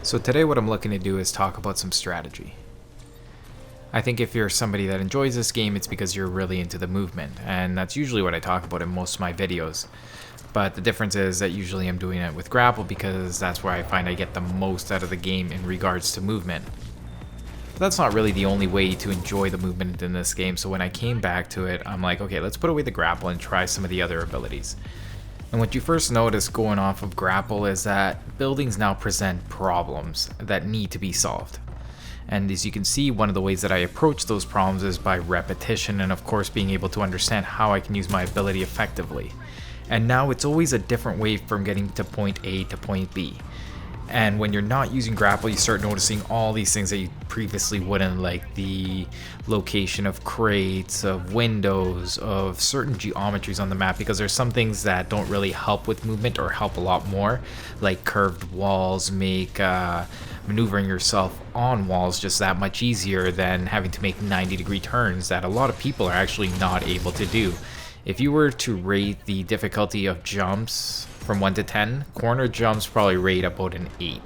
So today what I'm looking to do is talk about some strategy. I think if you're somebody that enjoys this game, it's because you're really into the movement, and that's usually what I talk about in most of my videos. But the difference is that usually I'm doing it with grapple because that's where I find I get the most out of the game in regards to movement. But that's not really the only way to enjoy the movement in this game, so when I came back to it, I'm like, okay, let's put away the grapple and try some of the other abilities. And what you first notice going off of grapple is that buildings now present problems that need to be solved. And as you can see, one of the ways that I approach those problems is by repetition and of course being able to understand how I can use my ability effectively. And now it's always a different way from getting to point A to point B. And when you're not using grapple, you start noticing all these things that you previously wouldn't, like the location of crates, of windows, of certain geometries on the map, because there's some things that don't really help with movement or help a lot more, like curved walls make maneuvering yourself on walls just that much easier than having to make 90-degree turns that a lot of people are actually not able to do. If you were to rate the difficulty of jumps from 1 to 10, corner jumps probably rate about an 8.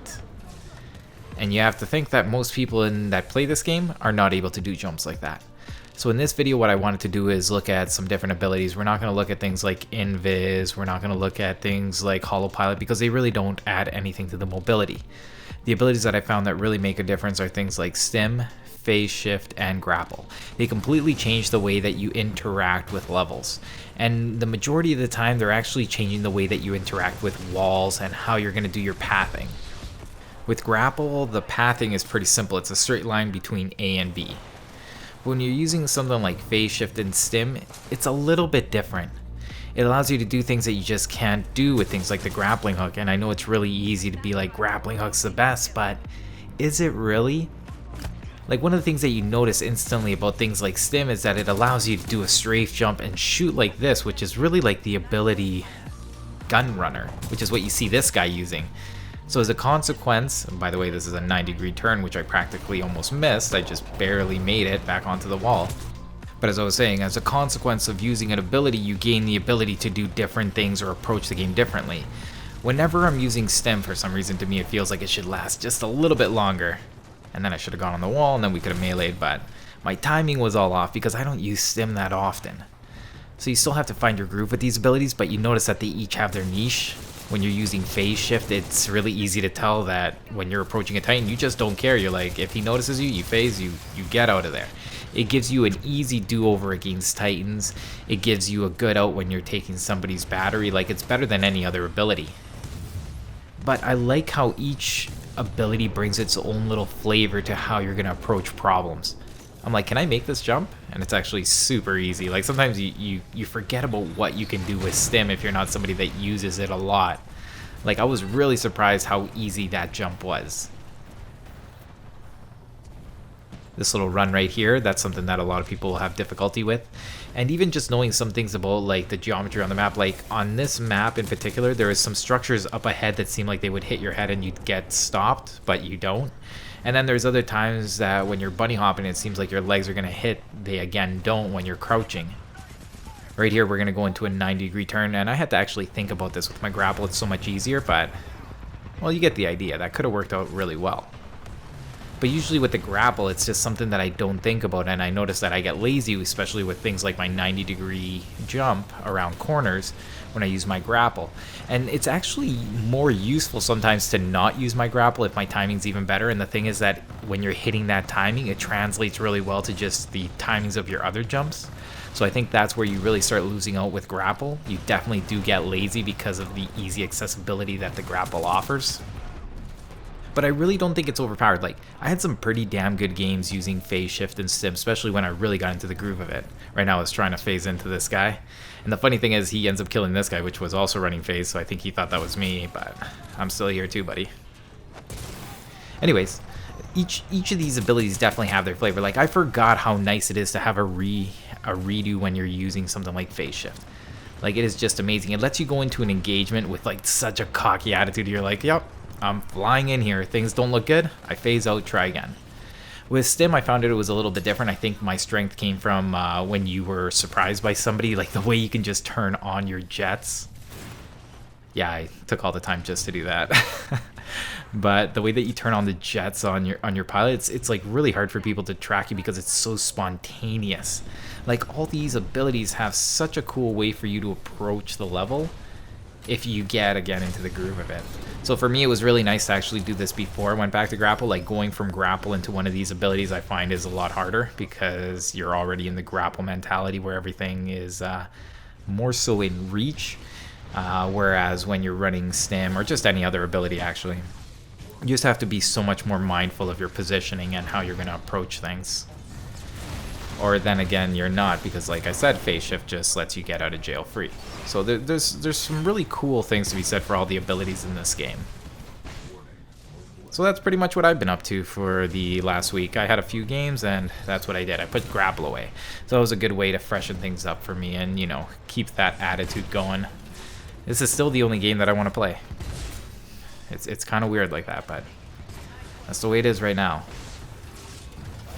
And you have to think that most people that play this game are not able to do jumps like that. So in this video, what I wanted to do is look at some different abilities. We're not going to look at things like invis, we're not going to look at things like hollow pilot because they really don't add anything to the mobility. The abilities that I found that really make a difference are things like Stim, phase shift, and grapple. They completely change the way that you interact with levels. And the majority of the time, they're actually changing the way that you interact with walls and how you're going to do your pathing. With grapple, the pathing is pretty simple. It's a straight line between A and B. But when you're using something like phase shift and Stim, it's a little bit different. It allows you to do things that you just can't do with things like the grappling hook. And I know it's really easy to be like, grappling hook's the best, but is it really? Like, one of the things that you notice instantly about things like Stim is that it allows you to do a strafe jump and shoot like this, which is really like the ability gun runner, which is what you see this guy using. So as a consequence, and by the way, this is a 90-degree turn, which I practically almost missed. I just barely made it back onto the wall. But as I was saying, as a consequence of using an ability, you gain the ability to do different things or approach the game differently. Whenever I'm using Stim, for some reason, to me it feels like it should last just a little bit longer. And then I should have gone on the wall and then we could have meleeed, but my timing was all off because I don't use Stim that often. So you still have to find your groove with these abilities, but you notice that they each have their niche. When you're using phase shift, it's really easy to tell that when you're approaching a Titan, you just don't care. You're like, if he notices you, you phase, you get out of there. It gives you an easy do-over against Titans. It gives you a good out when you're taking somebody's battery. Like, it's better than any other ability. But I like how each ability brings its own little flavor to how you're going to approach problems. I'm like, can I make this jump? And it's actually super easy. Like, sometimes you forget about what you can do with Stim if you're not somebody that uses it a lot. Like, I was really surprised how easy that jump was. This little run right here, that's something that a lot of people have difficulty with. And even just knowing some things about like the geometry on the map, like on this map in particular, there is some structures up ahead that seem like they would hit your head and you'd get stopped, but you don't. And then there's other times that when you're bunny hopping, it seems like your legs are gonna hit, they again don't when you're crouching. Right here, we're gonna go into a 90-degree turn, and I had to actually think about this with my grapple. It's so much easier, but well, you get the idea. That could have worked out really well. But usually with the grapple, it's just something that I don't think about, and I notice that I get lazy, especially with things like my 90-degree jump around corners when I use my grapple. And it's actually more useful sometimes to not use my grapple if my timing's even better. And the thing is that when you're hitting that timing, it translates really well to just the timings of your other jumps. So I think that's where you really start losing out with grapple. You definitely do get lazy because of the easy accessibility that the grapple offers. But I really don't think it's overpowered. Like, I had some pretty damn good games using phase shift and Stim, especially when I really got into the groove of it. Right now I was trying to phase into this guy. And the funny thing is he ends up killing this guy, which was also running phase, so I think he thought that was me, but I'm still here too, buddy. Anyways, each of these abilities definitely have their flavor. Like, I forgot how nice it is to have a redo when you're using something like phase shift. Like, it is just amazing. It lets you go into an engagement with like such a cocky attitude. You're like, yep, I'm flying in here. Things don't look good. I phase out, try again. With Stim, I found it was a little bit different. I think my strength came from when you were surprised by somebody, like the way you can just turn on your jets. Yeah, I took all the time just to do that. But the way that you turn on the jets on your pilot, it's like really hard for people to track you because it's so spontaneous. Like all these abilities have such a cool way for you to approach the level if you get again into the groove of it. So for me, it was really nice to actually do this before I went back to grapple. Like going from grapple into one of these abilities, I find is a lot harder because you're already in the grapple mentality where everything is more so in reach. Whereas when you're running Stim or just any other ability, actually, you just have to be so much more mindful of your positioning and how you're going to approach things. Or then again, you're not, because like I said, phase shift just lets you get out of jail free. So there's some really cool things to be said for all the abilities in this game. So that's pretty much what I've been up to for the last week. I had a few games and that's what I did. I put grapple away. So it was a good way to freshen things up for me and, you know, keep that attitude going. This is still the only game that I want to play. It's kind of weird like that, but that's the way it is right now.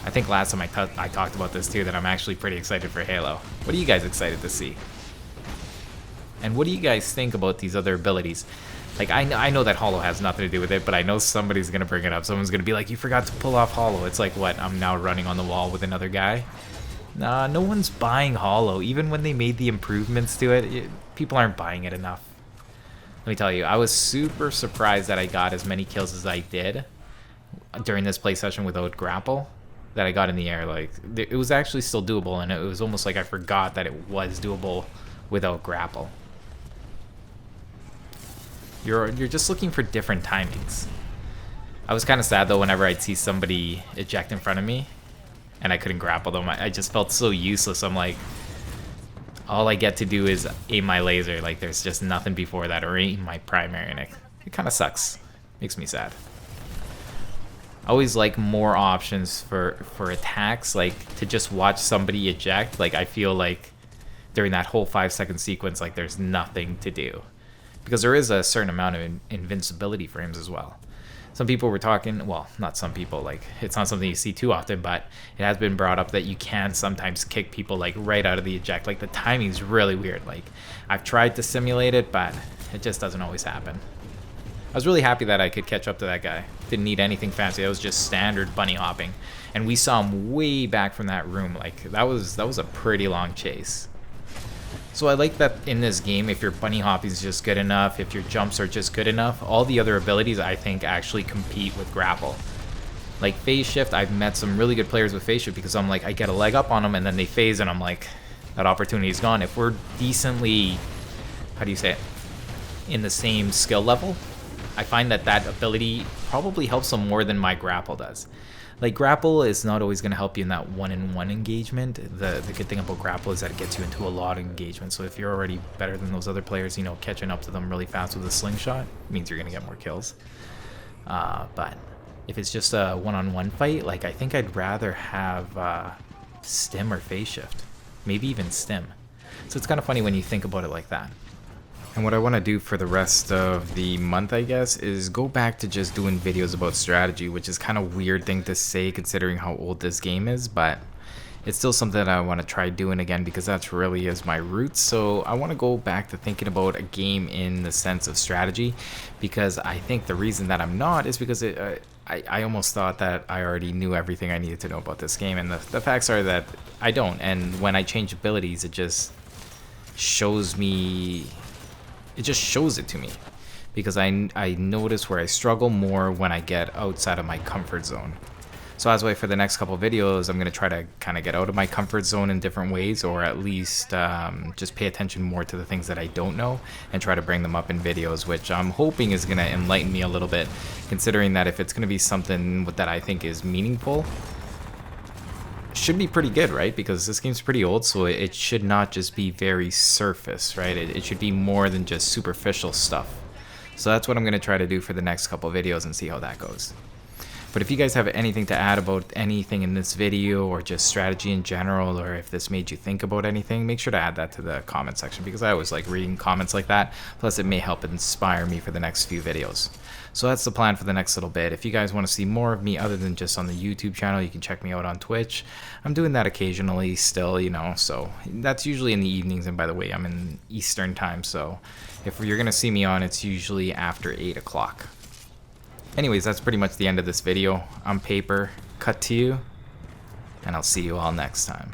I think last time I talked about this too, that I'm actually pretty excited for Halo. What are you guys excited to see? And what do you guys think about these other abilities? Like, I know that Hollow has nothing to do with it, but I know somebody's going to bring it up. Someone's going to be like, you forgot to pull off Hollow. It's like, what, I'm now running on the wall with another guy? Nah, no one's buying Hollow. Even when they made the improvements to it, people aren't buying it enough. Let me tell you, I was super surprised that I got as many kills as I did during this play session without grapple that I got in the air. Like, it was actually still doable, and it was almost like I forgot that it was doable without grapple. You're just looking for different timings. I was kind of sad though whenever I'd see somebody eject in front of me and I couldn't grapple them. I just felt so useless. I'm like, all I get to do is aim my laser. Like, there's just nothing before that, or aim my primary, and it kind of sucks. Makes me sad. I always like more options for attacks, like to just watch somebody eject. Like, I feel like during that whole 5-second sequence, like there's nothing to do. Because there is a certain amount of invincibility frames as well. Some people were talking, well, not some people, like, it's not something you see too often, but it has been brought up that you can sometimes kick people, like, right out of the eject. Like, the timing's really weird. Like, I've tried to simulate it, but it just doesn't always happen. I was really happy that I could catch up to that guy. Didn't need anything fancy. It was just standard bunny hopping. And we saw him way back from that room. Like, that was a pretty long chase. So I like that in this game, if your bunny hop is just good enough, if your jumps are just good enough, all the other abilities I think actually compete with grapple. Like phase shift, I've met some really good players with phase shift because I'm like, I get a leg up on them and then they phase and I'm like, that opportunity is gone. If we're decently, how do you say it, in the same skill level, I find that that ability probably helps them more than my grapple does. Like, grapple is not always going to help you in that one-on-one engagement. The good thing about grapple is that it gets you into a lot of engagement. So if you're already better than those other players, you know, catching up to them really fast with a slingshot means you're going to get more kills. But if it's just a one-on-one fight, like, I think I'd rather have Stim or phase shift. Maybe even Stim. So it's kind of funny when you think about it like that. And what I want to do for the rest of the month, I guess, is go back to just doing videos about strategy, which is kind of a weird thing to say considering how old this game is, but it's still something that I want to try doing again because that's really is my roots. So I want to go back to thinking about a game in the sense of strategy, because I think the reason that I'm not is because I almost thought that I already knew everything I needed to know about this game, and the facts are that I don't. And when I change abilities, it just shows me... It just shows it to me, because I notice where I struggle more when I get outside of my comfort zone. So as way for the next couple videos, I'm going to try to kind of get out of my comfort zone in different ways, or at least just pay attention more to the things that I don't know and try to bring them up in videos, which I'm hoping is going to enlighten me a little bit, considering that if it's going to be something that I think is meaningful, should be pretty good, right? Because this game's pretty old, so it should not just be very surface, right? It should be more than just superficial stuff. So that's what I'm going to try to do for the next couple videos and see how that goes. But if you guys have anything to add about anything in this video or just strategy in general, or if this made you think about anything, make sure to add that to the comment section, because I always like reading comments like that. Plus it may help inspire me for the next few videos. So that's the plan for the next little bit. If you guys want to see more of me other than just on the YouTube channel, you can check me out on Twitch. I'm doing that occasionally still, you know, so that's usually in the evenings. And by the way, I'm in Eastern time, so if you're going to see me on, it's usually after 8 o'clock. Anyways, that's pretty much the end of this video. I'm Paper, cut to you, and I'll see you all next time.